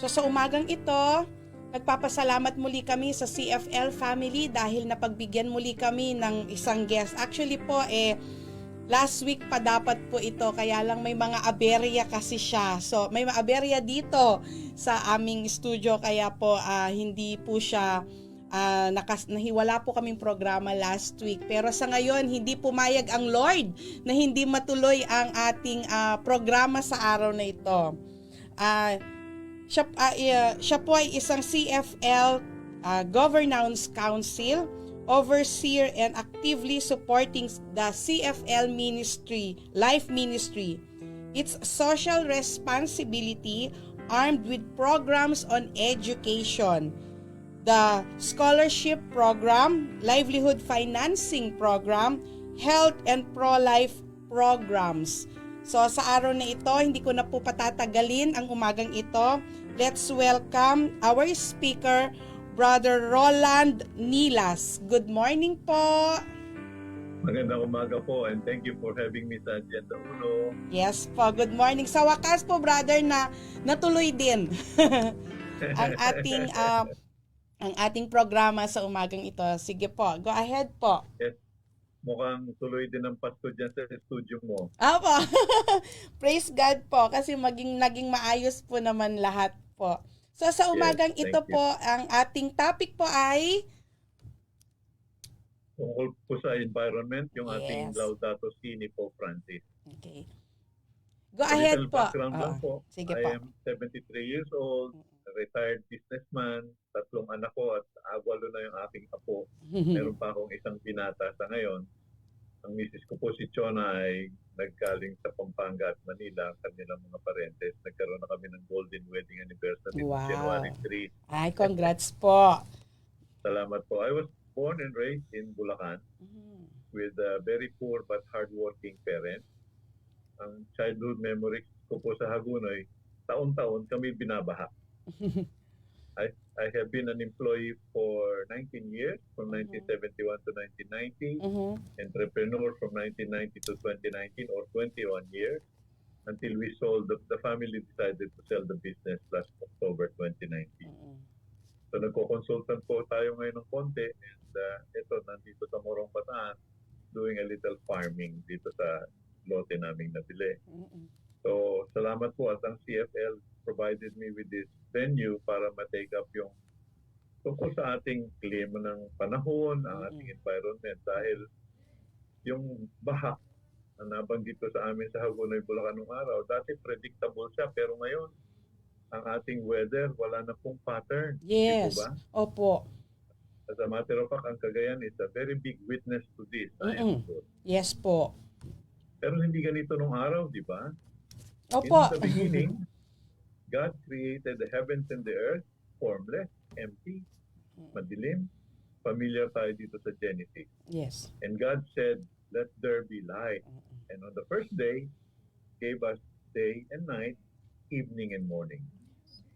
So sa umagang ito, nagpapasalamat muli kami sa CFL family dahil napagbigyan muli kami ng isang guest. Actually po last week pa dapat po ito, kaya lang may mga aberya kasi siya. So may mga aberya dito sa aming studio, kaya po hindi po siya nahiwala po kaming programa last week. Pero sa ngayon, hindi pumayag ang Lord na hindi matuloy ang ating programa sa araw na ito. Siya po ay isang CFL Governance Council, overseer and actively supporting the CFL ministry, life ministry. Its social responsibility armed with programs on education, the scholarship program, livelihood financing program, health and pro-life programs. So sa araw na ito, hindi ko na po patatagalin ang umagang ito. Let's welcome our speaker, Brother Roland Nilas. Good morning po. Magandang umaga po and thank you for having me sa Agenda Uno. Yes po, good morning. Sa wakas po, brother, na natuloy din ang ating programa sa umagang ito. Sige po, go ahead po. Yes, mukhang tuloy din ang pasto dyan sa studio mo. Apo. Praise God po kasi naging maayos po naman lahat po. So sa umagang ito po, ang ating topic po ay tungkol po sa environment, yung ating Laudato Si ni Pope Francis. Okay. Go ahead po. Background lang po. Sige I po. am 73 years old, retired businessman, 3 anak ko at 8 na yung aking apo. Meron pa akong isang binata sa ngayon. Ang misis ko po si Chona ay naggaling sa Pampanga at Manila, kanilang mga parentes. Nagkaroon na kami ng golden wedding anniversary January 3. Ay, congrats po. Salamat po. I was born and raised in Bulacan with very poor but hardworking parents. Ang childhood memories ko po sa Hagunoy, taon-taon kami binabaha. I have been an employee for 19 years, from 1971 to 1990, entrepreneur from 1990 to 2019 or 21 years, until we sold, the family decided to sell the business last October 2019. So nagko-consultant po tayo ngayon ng konti and ito, nandito sa Morong Bataan, doing a little farming dito sa lote naming nabili. So salamat po at ang CFL provided me with this venue para ma-take up yung tungkol sa ating klima ng panahon, ang ating environment, dahil yung baha na nabanggit ko sa amin sa Hagunoy, Bulacan nung araw, dati predictable siya, pero ngayon ang ating weather wala na pong pattern. Yes. Di ba? Opo. As a matter of fact, ang Cagayan is a very big witness to this. Yes po. Pero hindi ganito nung araw, di ba? Opo. In the beginning, God created the heavens and the earth, formless, empty, madilim. Familiar tayo dito sa Genesis. Yes. And God said, let there be light. And on the first day, gave us day and night, evening and morning.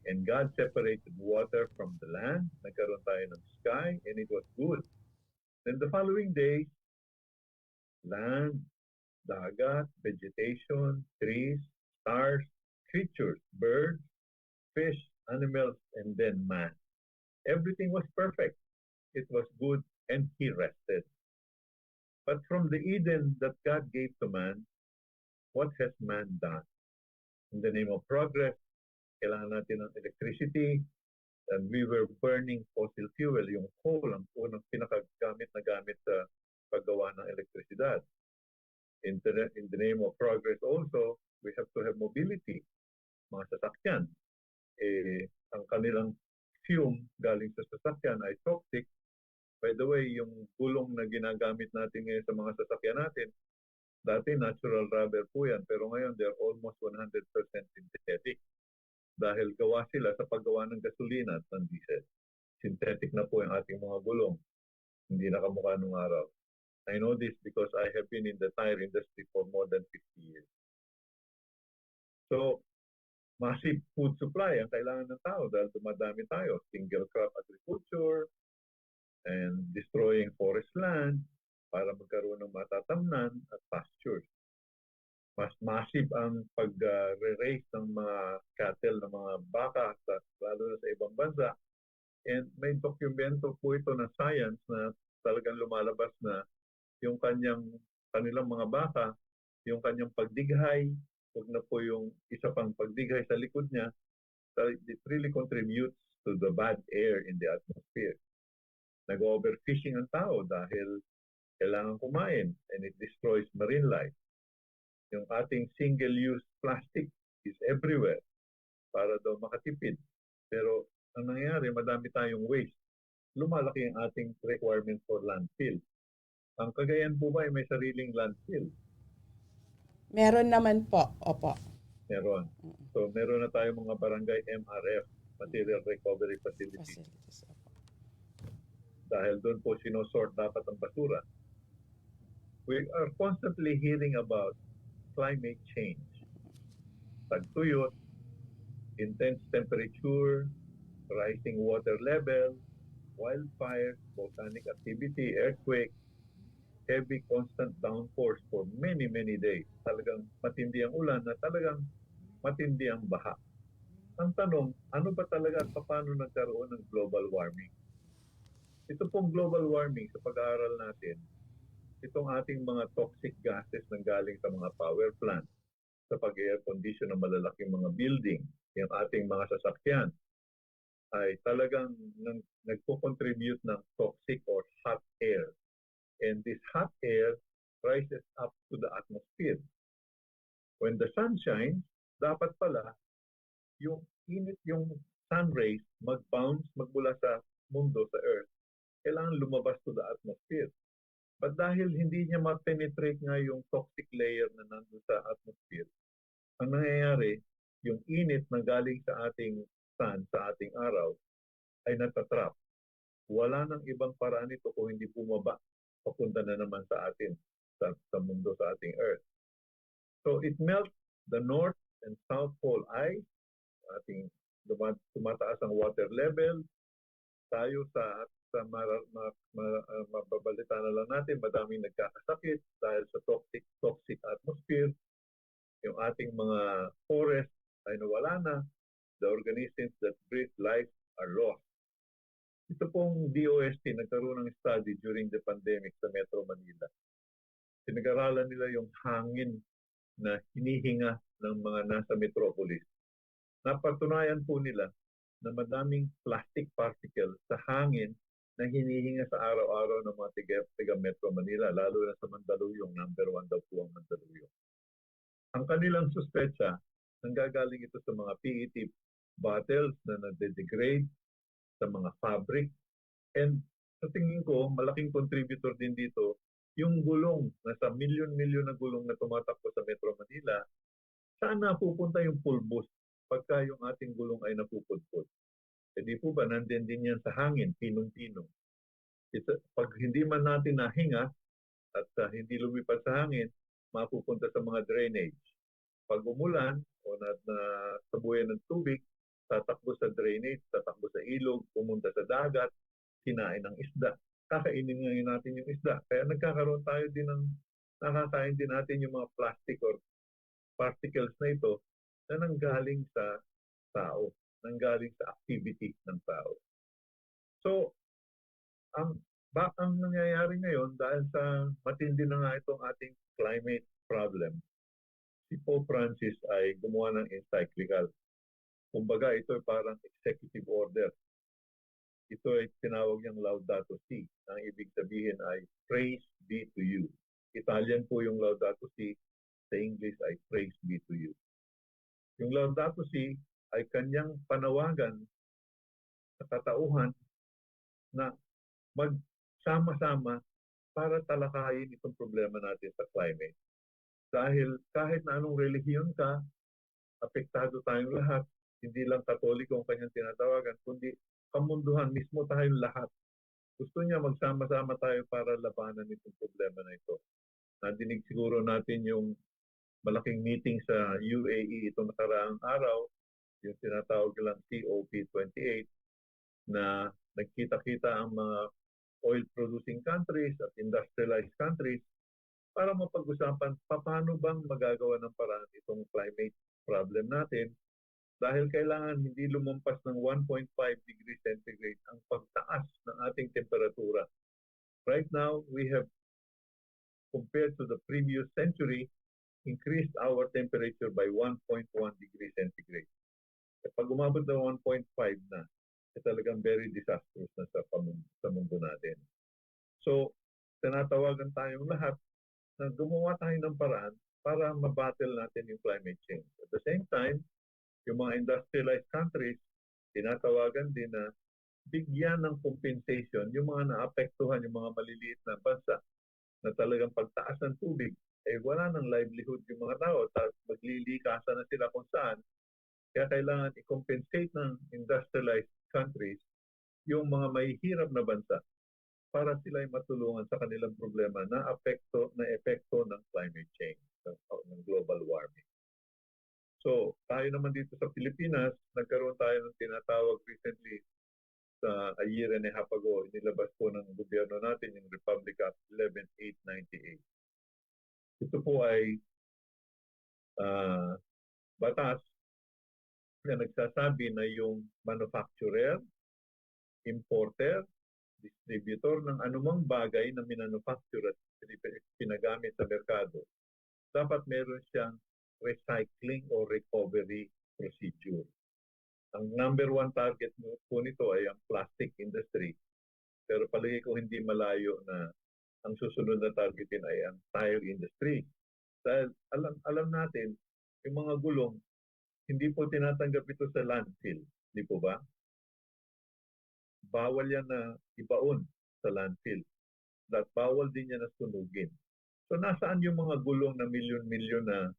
And God separated water from the land. Nagkaroon tayo ng sky, and it was good. Then the following day, land, dagat, vegetation, trees, stars, creatures, birds, fish, animals, and then man. Everything was perfect. It was good, and he rested. But from the Eden that God gave to man, what has man done? In the name of progress, kailangan natin ng electricity, and we were burning fossil fuel, yung coal, ang unang pinakagamit na gamit sa paggawa ng elektrisidad. In the name of progress also, we have to have mobility. Mga sasakyan, ang kanilang fume galing sa sasakyan ay toxic. By the way, yung gulong na ginagamit natin ngayon sa mga sasakyan natin, dati natural rubber po yan, pero ngayon they're almost 100% synthetic. Dahil gawa sila sa paggawa ng gasolina at ng diesel. Synthetic na po yung ating mga gulong. Hindi na kamukha nung araw. I know this because I have been in the tire industry for more than 50 years. So, massive food supply ang kailangan ng tao dahil dumadami tayo. Single crop agriculture and destroying forest land para magkaroon ng matatamnan at pastures. Mas massive ang pag-raise ng mga cattle, ng mga baka sa na sa ibang bansa. And may dokumento po ito na science na talagang lumalabas na yung kanilang mga baka, yung kanyang pagdighay, huwag na po yung isa pang pagdighay sa likod niya, it really contributes to the bad air in the atmosphere. Nag-overfishing ang tao dahil kailangan kumain and it destroys marine life. Yung ating single-use plastic is everywhere para daw makatipid. Pero ang nangyayari, madami tayong waste. Lumalaki ang ating requirement for landfill. Ang Cagayan po ba ay may sariling landfill? Meron naman po, opo. Meron. So meron na tayong mga barangay MRF, Material Recovery Facility. Facilities, opo. Dahil doon po sinosort dapat ang basura. We are constantly hearing about climate change. Tagtuyot, intense temperature, rising water level, wildfires, volcanic activity, earthquake, heavy constant downpours for many, many days. Talagang matindi ang ulan na talagang matindi ang baha. Ang tanong, ano ba talaga at paano nagkaroon ng global warming? Ito pong global warming sa pag-aaral natin, itong ating mga toxic gases na galing sa mga power plant, sa pag-air condition ng malalaking mga building, yung ating mga sasakyan, ay talagang nagpo-contribute ng toxic or hot air. And this hot air rises up to the atmosphere. When the sun shines, dapat pala yung init, yung sun rays mag-bounce, magmula sa mundo, sa Earth, kailangan lumabas to the atmosphere. But dahil hindi niya ma-penetrate nga yung toxic layer na nandun sa atmosphere, ang nangyayari, yung init na galing sa ating sun, sa ating araw, ay natatrap. Wala nang ibang paraan ito kung hindi bumaba, papunta na naman sa atin, sa mundo, sa ating Earth. So it melts the North and South Pole ice, ating tumataas ang water level, tayo sa mababalita na lang natin, madaming nagkakasakit dahil sa toxic atmosphere. Yung ating mga forest ay nawala na. The organisms that breathe life are lost. Ito pong DOST, nagkaroon ng study during the pandemic sa Metro Manila. Pinag-aralan nila yung hangin na hinihinga ng mga nasa metropolis. Napatunayan po nila na madaming plastic particles sa hangin na hinihinga sa araw-araw ng mga tiga Metro Manila, lalo na sa Mandaluyong, number 1 daw po ang Mandaluyong. Ang kanilang suspecha, nanggagaling ito sa mga PET bottles na nade-degrade, sa mga fabric, and sa tingin ko, malaking contributor din dito, yung gulong, nasa milyon-milyon na gulong na tumatakbo sa Metro Manila, saan napupunta yung pulbos pagka yung ating gulong ay napupudpud? E di po ba, nandyan din yan sa hangin, pinong-pinong. Pag hindi man natin nahinga at hindi lumipad sa hangin, mapupunta sa mga drainage. Pag umulan o nasabuyan ng tubig, tatakbo sa drainage, tatakbo sa ilog, pumunta sa dagat, kinain ng isda. Kakainin ngayon natin yung isda. Kaya nagkakaroon tayo din nakakain din natin yung mga plastic or particles na ito na nanggaling sa tao, nanggaling sa activity ng tao. So, ang nangyayari ngayon dahil sa matindi na nga itong ating climate problem, si Pope Francis ay gumawa ng encyclical. Kumbaga, ito ay parang executive order. Ito ay tinawag niyang Laudato Si. Ang ibig sabihin ay praise be to you. Italian po yung Laudato Si, sa English ay praise be to you. Yung Laudato Si ay kanyang panawagan sa katauhan na magsama-sama para talakayin itong problema natin sa climate. Dahil kahit na anong relihiyon ka, apektado tayong lahat. Hindi lang Katoliko ang kanyang tinatawagan, kundi kamunduhan mismo tayong lahat. Gusto niya magsama-sama tayo para labanan itong problema na ito. Nadinig siguro natin yung malaking meeting sa UAE itong nakaraang araw, yung tinatawag lang COP28, na nagkita-kita ang mga oil-producing countries at industrialized countries para mapag-usapan paano bang magagawa ng paraan itong climate problem natin dahil kailangan hindi lumampas ng 1.5 degrees centigrade ang pagtaas ng ating temperatura. Right now, we have, compared to the previous century, increased our temperature by 1.1 degrees centigrade. Kapag umabot ng 1.5 na, talagang very disastrous na sa mundo natin. So, tinatawagan tayong lahat na gumawa tayo ng paraan para mabattle natin yung climate change. At the same time, yung mga industrialized countries, tinatawagan din na bigyan ng compensation yung mga naapektuhan, yung mga maliliit na bansa na talagang pagtaas ng tubig, wala ng livelihood yung mga tao, tapos maglilikasan na sila kung saan. Kaya kailangan i-compensate ng industrialized countries yung mga mahihirap na bansa para sila ay matulungan sa kanilang problema na epekto ng climate change, ng global warming. So, tayo naman dito sa Pilipinas, nagkaroon tayo ng tinatawag recently sa a year and a half ago, inilabas po ng gobyerno natin yung Republic Act 11898. Ito po ay batas na nagsasabi na yung manufacturer, importer, distributor ng anumang bagay na minanufacture at pinagamit sa merkado, dapat meron siyang recycling or recovery procedure. Ang number one target po nito ay ang plastic industry. Pero palagi ko hindi malayo na ang susunod na targetin ay ang tire industry. Dahil alam natin, yung mga gulong, hindi po tinatanggap ito sa landfill. Di po ba? Bawal yan na ibaon sa landfill. At bawal din yan na sunugin. So nasaan yung mga gulong na milyon-milyon na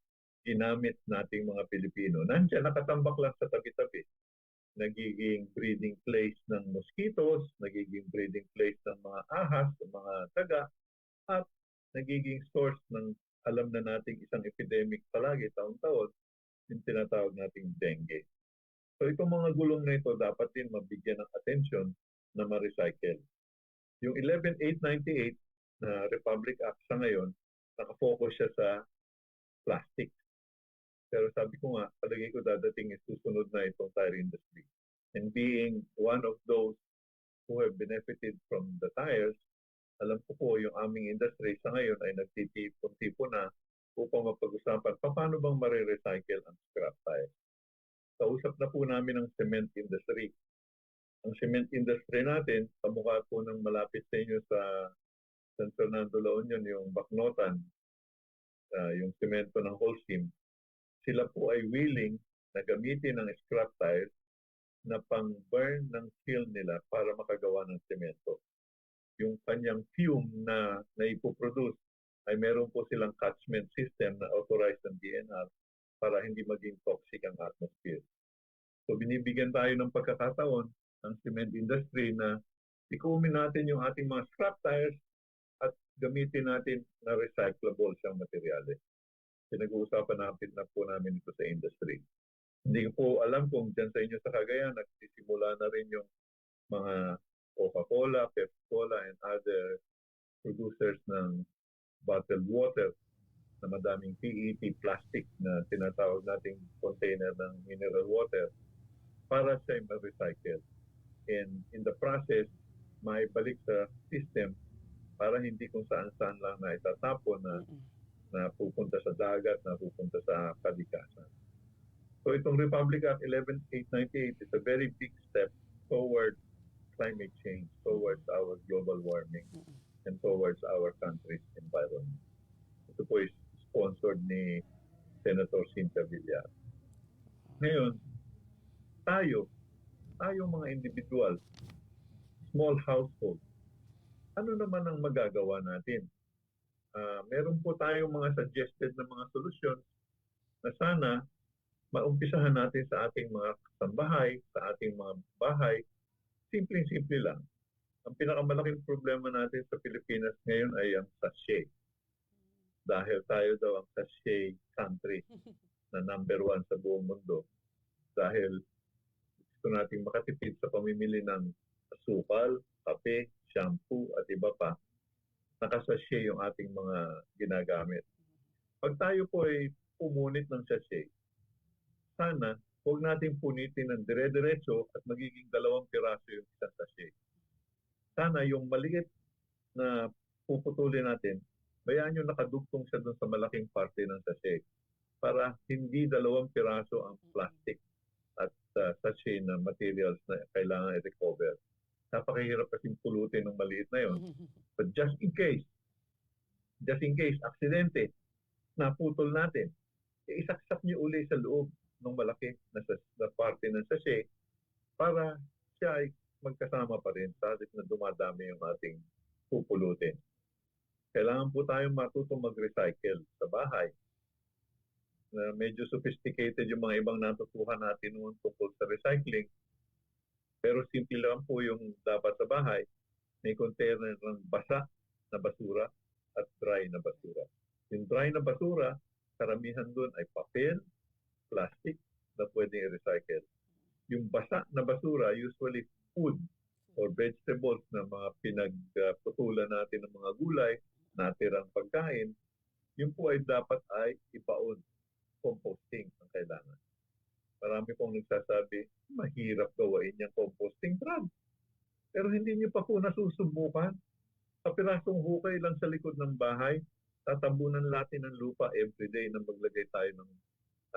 ginamit nating mga Pilipino? Nandiyan, nakatambak lang sa tabi-tabi. Nagiging breeding place ng mosquitoes, nagiging breeding place ng mga ahas, ng mga daga, at nagiging source ng alam na nating isang epidemic palagi taon-taon, yung tinatawag nating dengue. So itong mga gulong na ito dapat din mabigyan ng atensyon na ma-recycle. Yung 11898 na Republic Act sa ngayon, nakafocus siya sa plastic. Pero sabi ko nga, palagi ko dadating susunod na itong tire industry. And being one of those who have benefited from the tires, alam ko po yung aming industry sa ngayon ay nagtitipon-tipon na upang mapag-usapan paano bang marirecycle ang scrap tires. Kausap na po namin ang cement industry. Ang cement industry natin, kamukha po ng malapit sa inyo sa San Fernando, La Union, yung Baknotan, yung semento ng Holcim, sila po ay willing na gamitin ang scrap tires na pang-burn ng kiln nila para makagawa ng semento. Yung kanyang fume na ipoproduce ay meron po silang catchment system na authorized ng DNR para hindi maging toxic ang atmosphere. So binibigyan tayo ng pagkakataon ng cement industry na ikumin natin yung ating mga scrap tires at gamitin natin na recyclable siyang materyales. Pinag-uusapan natin na po namin ito sa industry. Hindi ko alam kung dyan sa inyo sa Cagayan, nagsisimula na rin yung mga Coca-Cola, Pepsi-Cola, and other producers ng bottled water na madaming PET plastic na tinatawag nating container ng mineral water para siya ma-recycle. And in the process, maibalik sa system para hindi kung saan-saan lang na itatapon na pupunta sa dagat, na pupunta sa kalikasan. So itong Republic Act 11898 is a very big step toward climate change, towards our global warming, and towards our country's environment. Ito po is sponsored ni Senator Cynthia Villar. Ngayon, tayo mga individual, small household, ano naman ang magagawa natin? Meron po tayong mga suggested na mga solusyon na sana maumpisahan natin sa ating mga kasambahay, sa ating mga bahay. Simple-simple lang. Ang pinakamalaking problema natin sa Pilipinas ngayon ay ang sachet. Dahil tayo daw ang sachet country na number 1 sa buong mundo. Dahil gusto nating makatipid sa pamimili ng asukal, kape, shampoo at iba pa, nakasachet yung ating mga ginagamit. Pag tayo po ay pumunit ng sachet, sana huwag natin punitin ng dire-diretso at magiging 2 piraso yung isang sachet. Sana yung maliit na puputulin natin, bayaan yung nakadugtong siya doon sa malaking parte ng sachet para hindi 2 piraso ang plastic at sachet na materials na kailangan i-recover. Napakahirap kasing pulutin ng maliit na yon. But just in case, aksidente, naputol natin, isaksak niyo uli sa loob ng malaki na parte ng sachet para siya ay magkasama pa rin sa halip na dumadami yung ating pupulutin. Kailangan po tayong matutong mag-recycle sa bahay. Medyo sophisticated yung mga ibang natutuhan natin noon tungkol sa recycling. Pero simple lang po yung dapat sa bahay. May container ng basa na basura at dry na basura. Yung dry na basura, karamihan doon ay papel, plastic na pwedeng i-recycle. Yung basa na basura, usually food or vegetables na mga pinagputulan natin ng mga gulay, natirang pagkain, yun po ay dapat ay ipaon. Composting ang kailangan. Marami pong nagsasabi, mahirap gawain yung composting trap. Pero hindi niyo pa po nasusubukan. Sa pirasong hukay lang sa likod ng bahay, tatabunan natin ng lupa everyday na maglagay tayo ng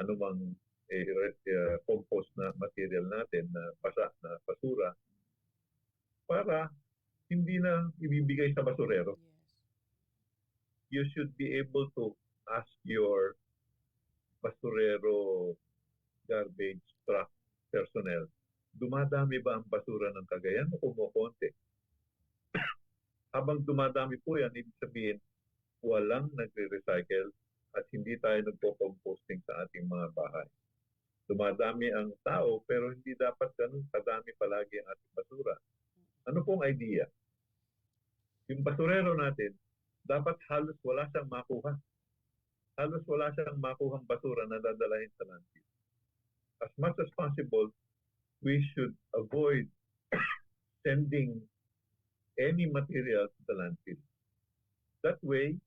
anumang compost na material natin na basa na basura para hindi na ibibigay sa basurero. You should be able to ask your basurero garbage truck personnel, dumadami ba ang basura ng Cagayan o kumukonti? Habang dumadami po yan, ibig sabihin, walang nagre-recycle at hindi tayo nagpo-composting sa ating mga bahay. Dumadami ang tao pero hindi dapat ganun kadami palagi ang ating basura. Ano pong idea? Yung basurero natin, dapat halos wala siyang makuha. Halos wala siyang makuhang basura na dadalahin sa landfill. As much as possible, we should avoid sending any material to the landfill. That way,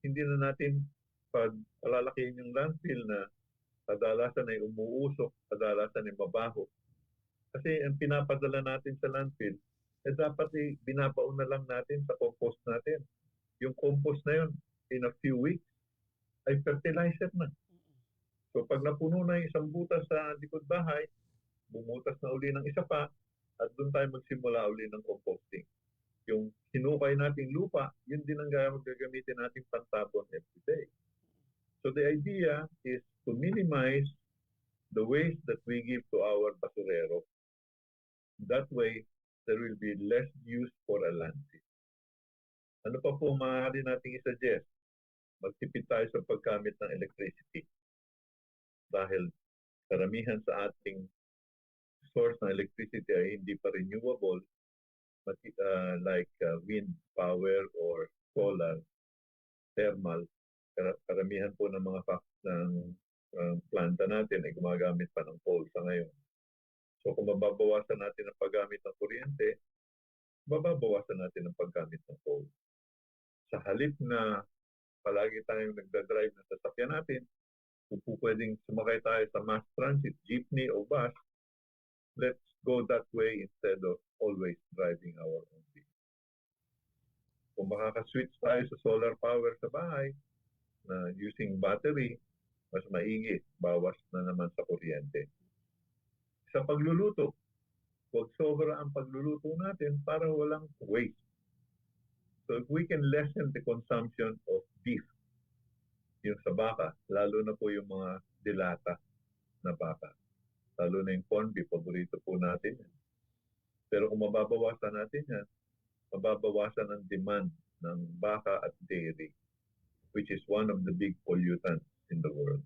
hindi na natin pag palalakihin yung landfill na kadalasan ay umuusok, kadalasan ay mabaho. Kasi ang pinapadala natin sa landfill, dapat binabaon na lang natin sa compost natin. Yung compost na yun, in a few weeks, ay fertilizer na. So pag napuno na yung isang butas sa likod bahay, bumutas na uli ng isa pa, at doon tayo magsimula uli ng composting. Yung sinukay nating lupa, yun din ang gagamitin nating pantabon every day. So the idea is to minimize the waste that we give to our basurero. That way, there will be less use for a landfill. Ano pa po maaari nating i-suggest? Magtipid tayo sa paggamit ng electricity. Dahil karamihan sa ating source ng electricity ay hindi pa renewable, like wind power or solar, thermal. Karamihan po ng mga planta natin ay gumagamit pa ng coal sa ngayon. So kung mababawasan natin ang paggamit ng kuryente, mababawasan natin ang paggamit ng coal. Sa halip na palagi tayong nagdadrive ng sasakyan natin, kung pwedeng sumakay tayo sa mass transit, jeepney o bus, let's go that way instead of always driving our own vehicle. Kung makaka-switch tayo sa solar power sa bahay, na using battery, mas maigi, bawas na naman sa kuryente. Sa pagluluto, huwag sobra ang pagluluto natin para walang waste. So if we can lessen the consumption of beef, yung sa baka, lalo na po yung mga dilata na baka. Lalo na yung corned beef, paborito po natin yan. Pero kung mababawasan natin yan, mababawasan ang demand ng baka at dairy, which is one of the big pollutants in the world.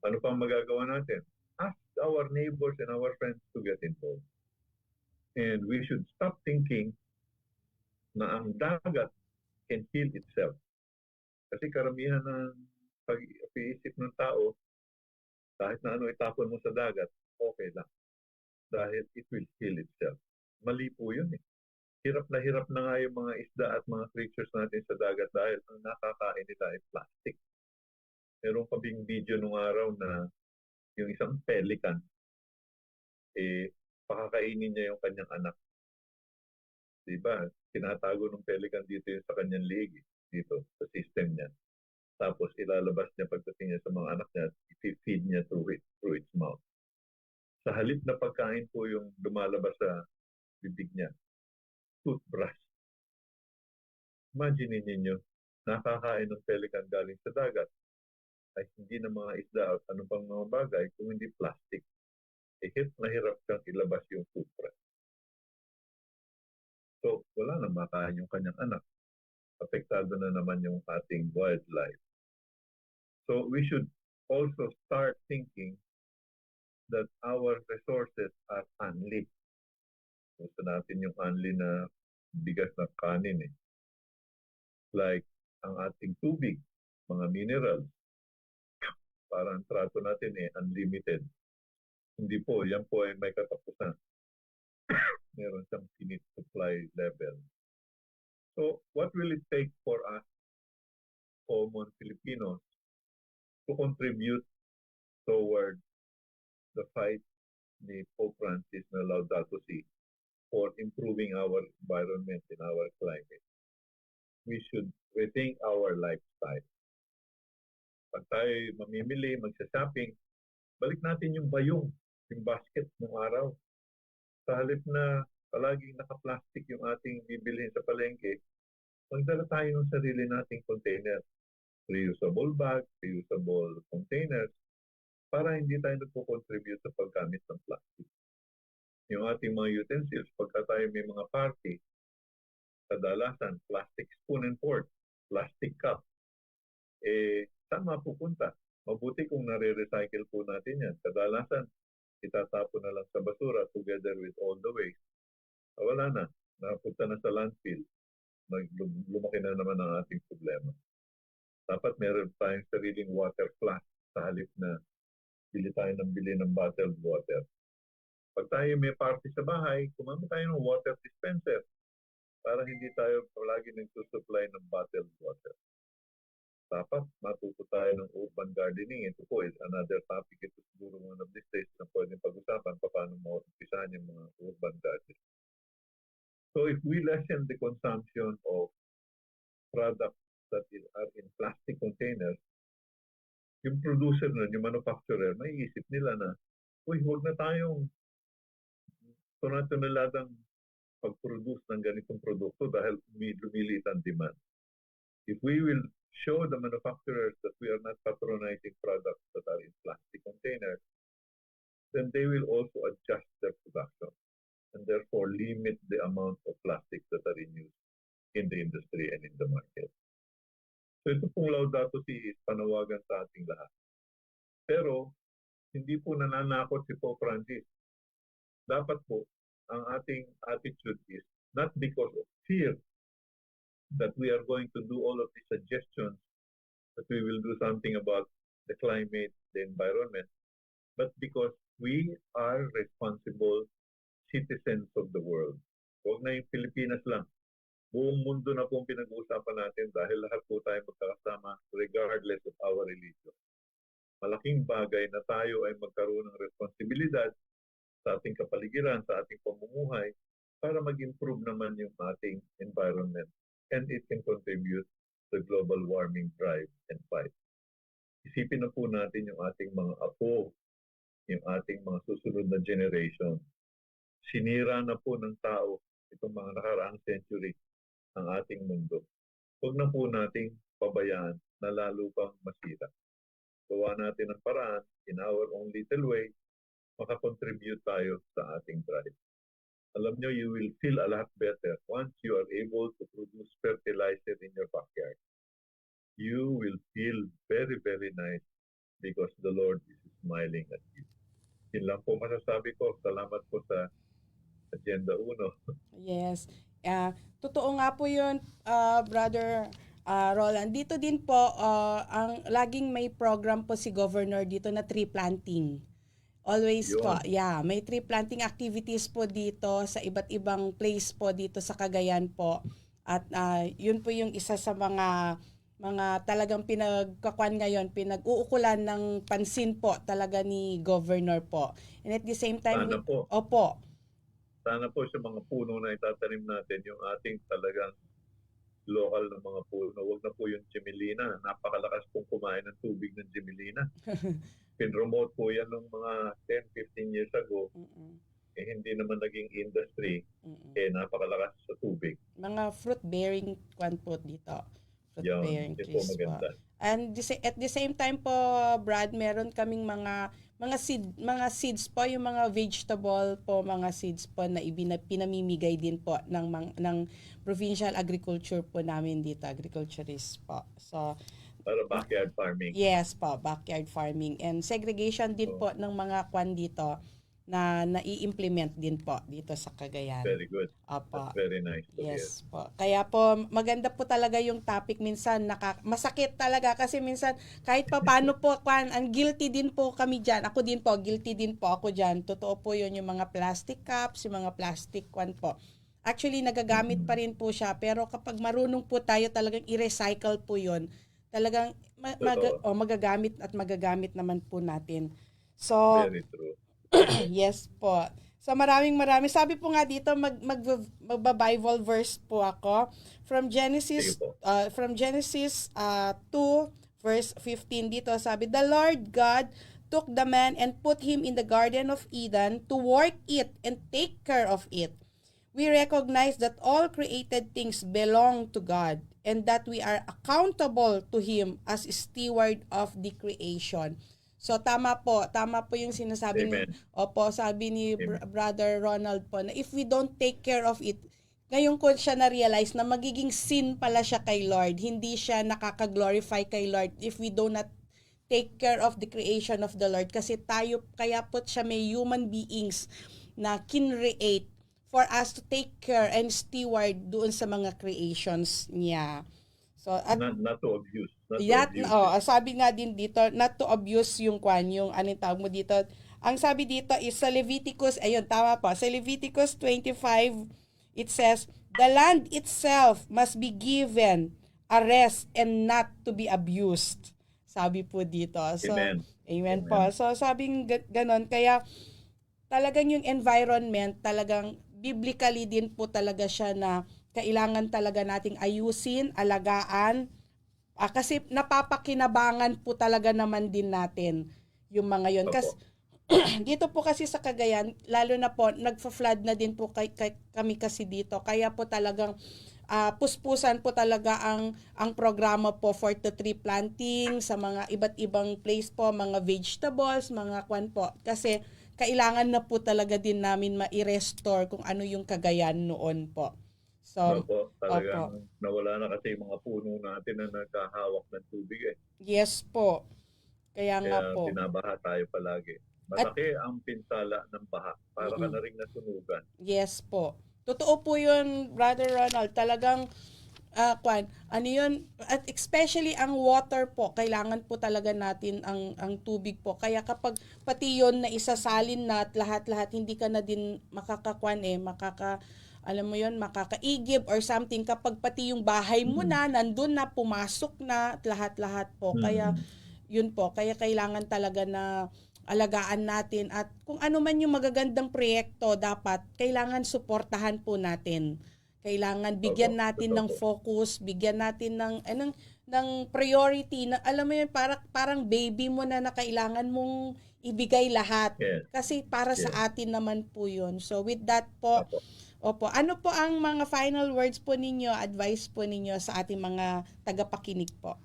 Ano pang magagawa natin? Ask our neighbors and our friends to get involved. And we should stop thinking na ang dagat can heal itself. Kasi karamihan ng pag-iisip ng tao, kahit na ano itapon mo sa dagat, okay lang. Dahil it will heal itself. Mali po yun eh. Hirap na nga yung mga isda at mga creatures natin sa dagat dahil ang nakakain nila ay plastic. Meron kaming video nung araw na yung isang pelican, pakakainin niya yung kanyang anak. Diba? Tinatago ng pelican dito yung sa kanyang liig, dito, sa system niya. Tapos ilalabas niya pagdating niya sa mga anak niya, i-feed niya through its mouth. Sa halip na pagkain po yung lumalabas sa bibig niya, toothbrush. Imagine ninyo, nakakain ng pelican galing sa dagat ay hindi na mga isda at ano pang mga bagay kung hindi plastic. Hirap na hirap kang ilabas yung toothbrush. So, wala na makain yung kanyang anak. Apektado na naman yung ating wildlife. So, we should also start thinking that our resources are unlit. Gusto natin yung unli na bigas na kanin eh. Like ang ating tubig, mga minerals. Parang trato natin unlimited. Hindi po, yan po ay may katapusan. Meron siyang finite supply level. So, what will it take for us, common Filipinos, to contribute toward the fight ni Pope Francis na Laudato Si for improving our environment and our climate? We should rethink our lifestyle. Pag tayo mamimili, magsa-shopping, balik natin yung bayong, yung basket ng araw. Sa halip na palaging naka-plastic yung ating bibilhin sa palengke, magdala tayo ng sarili nating container. Reusable bag, reusable containers, para hindi tayo nagpo-contribute sa paggamit ng plastic. Yung ating mga utensils, pagka tayo may mga party, kadalasan, plastic spoon and fork, plastic cup, saan mapupunta? Mabuti kung nare-recycle po natin yan. Kadalasan, itatapon na lang sa basura together with all the waste. Wala na. Napunta na sa landfill. Lumaki na naman ang ating problema. Dapat meron tayong sariling water flask sa halip na bili tayo ng bottled water. Pag tayo may party sa bahay, kumamit tayo ng water dispenser para hindi tayo palagi nagsusupply ng bottled water. Dapat matuto tayo ng urban gardening. Ito po is another topic. Ito siguro one of these days na pwedeng pag-usapan paano mo-umpisahan yung mga urban gardening. So if we lessen the consumption of products that are in plastic containers, yung producer nun, yung manufacturer, may isip nila na, huwag na tayong tunatunaladang pag-produce ng ganitong produkto dahil lumiliit ang demand. If we will show the manufacturers that we are not patronizing products that are in plastic containers, then they will also adjust their production and therefore limit the amount of plastics that are in use in the industry and in the market. So ito pong Laudato Si is panawagan sa ating lahat. Pero hindi po nananakot si Pope Francis. Dapat po, ang ating attitude is not because of fear that we are going to do all of these suggestions, that we will do something about the climate, the environment, but because we are responsible citizens of the world. Huwag na yung Pilipinas lang. Buong mundo na po ang pinag-uusapan natin dahil lahat po tayo magkakasama regardless of our religion. Malaking bagay na tayo ay magkaroon ng responsibilidad sa ating kapaligiran, sa ating pamumuhay, para mag-improve naman yung ating environment. And it can contribute to the global warming drive and fight. Isipin na po natin yung ating mga apo, yung ating mga susunod na generation. Sinira na po ng tao itong mga nakaraang century ang ating mundo. Huwag na po nating pabayaan na lalo pang masira. Gawa natin ang paraan in our own little way, makakontribute tayo sa ating drive. Alam nyo, you will feel a lot better once you are able to produce fertilizer in your backyard. You will feel very, very nice because the Lord is smiling at you. Yun lang po masasabi ko. Salamat po sa Agenda 1. Yes. Totoo nga po yun, Brother Roland. Dito din po, ang laging may program po si Governor dito na tree planting. Always Yun. po, may tree planting activities po dito sa iba't ibang place po dito sa Cagayan po. At yun po yung isa sa mga mga talagang pinagkakuan ngayon, pinag-uukulan ng pansin po talaga ni Governor po. And at the same time, Sana po. opo, Sana po sa mga puno na itatanim natin, yung ating talagang local na mga puno. Huwag na po yung Gemelina. Napakalakas pong kumain ng tubig ng Gemelina. Pinromote po yan ng mga 10-15 years ago. Hindi naman naging industry. Napakalakas sa tubig. Mga fruit-bearing kwan po dito. Fruit-bearing Yun po trees po. maganda. And at the same time po, Brad, meron kaming mga seeds po, yung mga vegetable po, mga seeds po na pinamimigay din po ng provincial agriculture po namin dito, agriculturist po. So, para backyard farming. yes po, backyard farming. And segregation din po ng mga kwan dito na nai-implement din po dito sa Cagayan. Very good. Opo. That's very nice. Yes po. Kaya po maganda po talaga yung topic, minsan masakit talaga kasi minsan kahit pa paano po ang guilty din po kami diyan. Ako din po, guilty din po ako diyan. Totoo po 'yun, yung mga plastic cups, yung mga plastic kwan po. Actually nagagamit pa rin po siya, pero kapag marunong po tayo talagang i-recycle po 'yun, talagang magagamit at magagamit naman po natin. So very true. yes po. So maraming. Sabi po nga dito magba-Bible verse po ako from Genesis 2 verse 15 dito. Sabi, "The Lord God took the man and put him in the Garden of Eden to work it and take care of it. We recognize that all created things belong to God and that we are accountable to Him as steward of the creation." So tama po yung sinasabi ni sabi ni Brother Ronald po na if we don't take care of it, ngayon ko siya na-realize na magiging sin pala siya kay Lord. Hindi siya nakaka-glorify kay Lord if we do not take care of the creation of the Lord, kasi kaya po siya may human beings na kinreate for us to take care and steward doon sa mga creations niya. So not to abuse. Sabi nga din dito, not to abuse yung anong tawag mo dito. Ang sabi dito is sa Leviticus, ayun tama po. Sa Leviticus 25, it says, "The land itself must be given a rest and not to be abused." Sabi po dito. So, Amen po. So sabing ganon, kaya talagang yung environment, talagang biblically din po talaga siya na kailangan talaga nating ayusin, alagaan, kasi napapakinabangan po talaga naman din natin yung mga yon. Kasi dito po kasi sa Cagayan, lalo na po nagfa-flood na din po kami kasi dito. Kaya po talagang puspusan po talaga ang programa po for the tree planting sa mga iba't ibang place po, mga vegetables, mga kwan po. Kasi kailangan na po talaga din namin ma-restore kung ano yung Cagayan noon po. So, talagang nawala na kasi yung mga puno natin na nagkahawak ng tubig . Yes po. Kaya nga po. Binabaha tayo palagi. Malaki ang pinsala ng baha. Para ka na rin natunugan. Yes po. Totoo po yun, Brother Ronald. Talagang, ano yun, at especially ang water po, kailangan po talaga natin ang tubig po. Kaya kapag pati yun na isasalin na at lahat-lahat, hindi ka na din makakaigib or something kapag pati yung bahay mo na, nandun na, pumasok na, at lahat-lahat po. Kaya, yun po, kaya kailangan talaga na alagaan natin at kung ano man yung magagandang proyekto, dapat kailangan suportahan po natin. Kailangan bigyan natin ng focus, bigyan natin ng priority na alam mo yun, parang baby mo na kailangan mong ibigay lahat. Kasi para sa atin naman po yun. So with that po, ano po ang mga final words po ninyo, advice po ninyo sa ating mga tagapakinig po?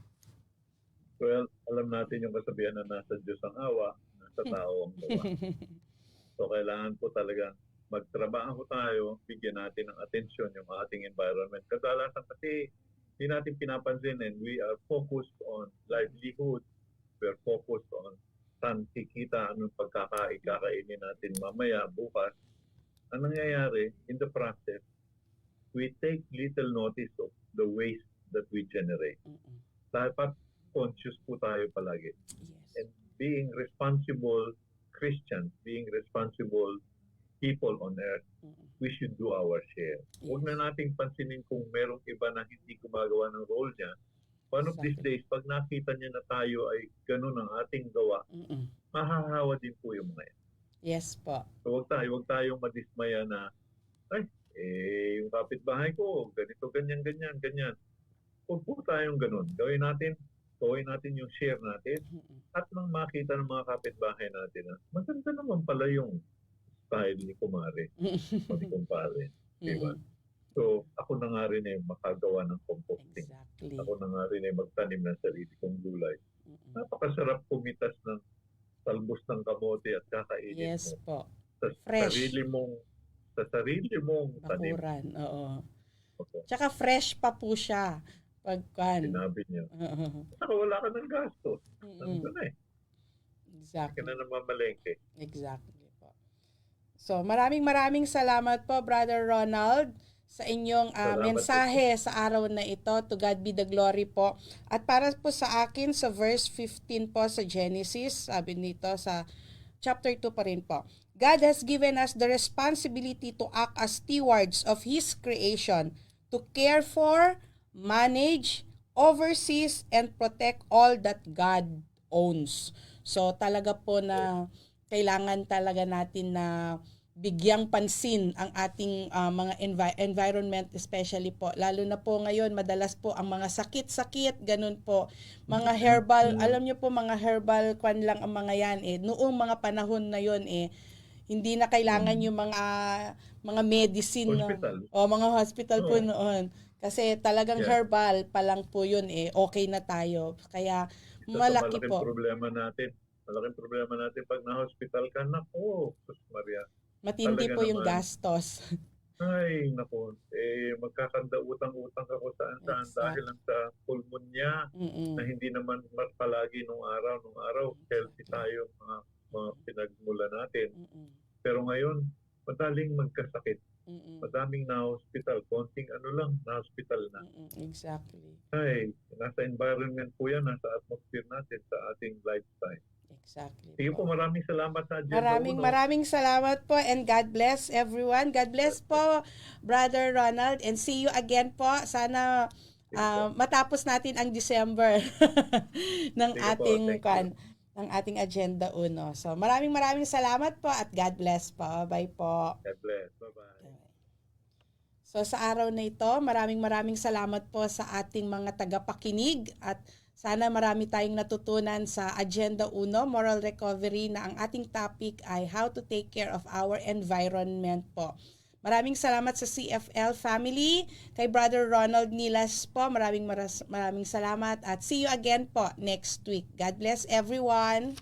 Well, alam natin yung kasabihan na nasa Diyos ang awa, nasa tao ang gawa. So kailangan po talagang magtrabaho tayo, bigyan natin ng atensyon yung ating environment. Kadalasan kasi hindi natin pinapansin and we are focused on livelihood. We are focused on saan kikita, anong kakainin natin mamaya, bukas. Ang nangyayari, in the process, we take little notice of the waste that we generate. Dapat conscious po tayo palagi. And being responsible Christians, being responsible people on earth, we should do our share. Huwag na nating pansinin kung merong iba na hindi gumagawa ng role niya. one of these Exactly. days, pag nakita niya na tayo ay ganun ang ating gawa, Mm-mm. mahahawa din po yung mga yan. Yes po. So wag tayong madismaya na, ay, yung kapitbahay ko, ganito, ganyan, ganyan, ganyan. Huwag po tayong ganun. Gawin natin yung share natin Mm-mm. at nang makita ng mga kapitbahay natin na maganda naman pala yung style ni Kumare o ni Kumpare. Diba? Mm-mm. So, ako na nga rin makagawa ng composting. Exactly. Ako na nga rin magtanim ng sarili kong gulay. Mm-mm. Napakasarap pumitas ng talbos ng kamote at kakainin Yes mo. po. Sa Fresh. sarili mong tanim. Bakuran. Oo. Okay. Tsaka fresh pa po siya. Pagkan. Sinabi niya. Oo. Saka wala ka ng gastos. Mm-mm. Nandun na Ka Exactly. na namamalengke. Exactly po. So, maraming salamat po, Brother Ronald, sa inyong Salamat mensahe sa araw na ito. To God be the glory po. At para po sa akin, sa verse 15 po sa Genesis, sabi nito sa chapter 2 pa rin po. God has given us the responsibility to act as stewards of His creation, to care for, manage, oversees, and protect all that God owns. So talaga po na kailangan talaga natin na bigyang pansin ang ating mga environment, especially po. Lalo na po ngayon, madalas po ang mga sakit-sakit, ganun po. Mga herbal, alam niyo po mga herbal kwan lang ang mga yan eh. Noong mga panahon na yon eh, hindi na kailangan yung mga medicine Hospital. o mga hospital po Oo. noon. Kasi talagang Yeah. herbal pa lang po yun eh, okay na tayo. Kaya malaki malaking po. problema natin. Malaking problema natin pag na-hospital ka, nako, Sus Maria. Matindi Talaga po yung naman. gastos. Ay, nako. Magkakanda utang-utang ako saan-saan Exact. dahil lang sa pulmonya Mm-mm. na hindi naman palagi nung araw. Healthy tayo, mga pinagmula natin. Mm-mm. Pero ngayon, madaling magkasakit. Mm-mm. Madaming na-hospital. Konting na-hospital na. Mm-mm. Exactly. Ay, nasa environment po yan, nasa atmosphere natin, sa ating lifestyle. Exactly. Sige po, maraming salamat sa Agenda Maraming salamat po and God bless everyone. God bless po, Brother Ronald, and see you again po. Sana matapos natin ang December ng Sige po, ating thank you. ng ating Agenda 1. So maraming salamat po at God bless po. Bye po. God bless. Bye-bye. So sa araw na ito, maraming salamat po sa ating mga tagapakinig at sana marami tayong natutunan sa Agenda 1, Moral Recovery, na ang ating topic ay how to take care of our environment po. Maraming salamat sa CFL family, kay Brother Ronald Nilas po. Maraming salamat at see you again po next week. God bless everyone.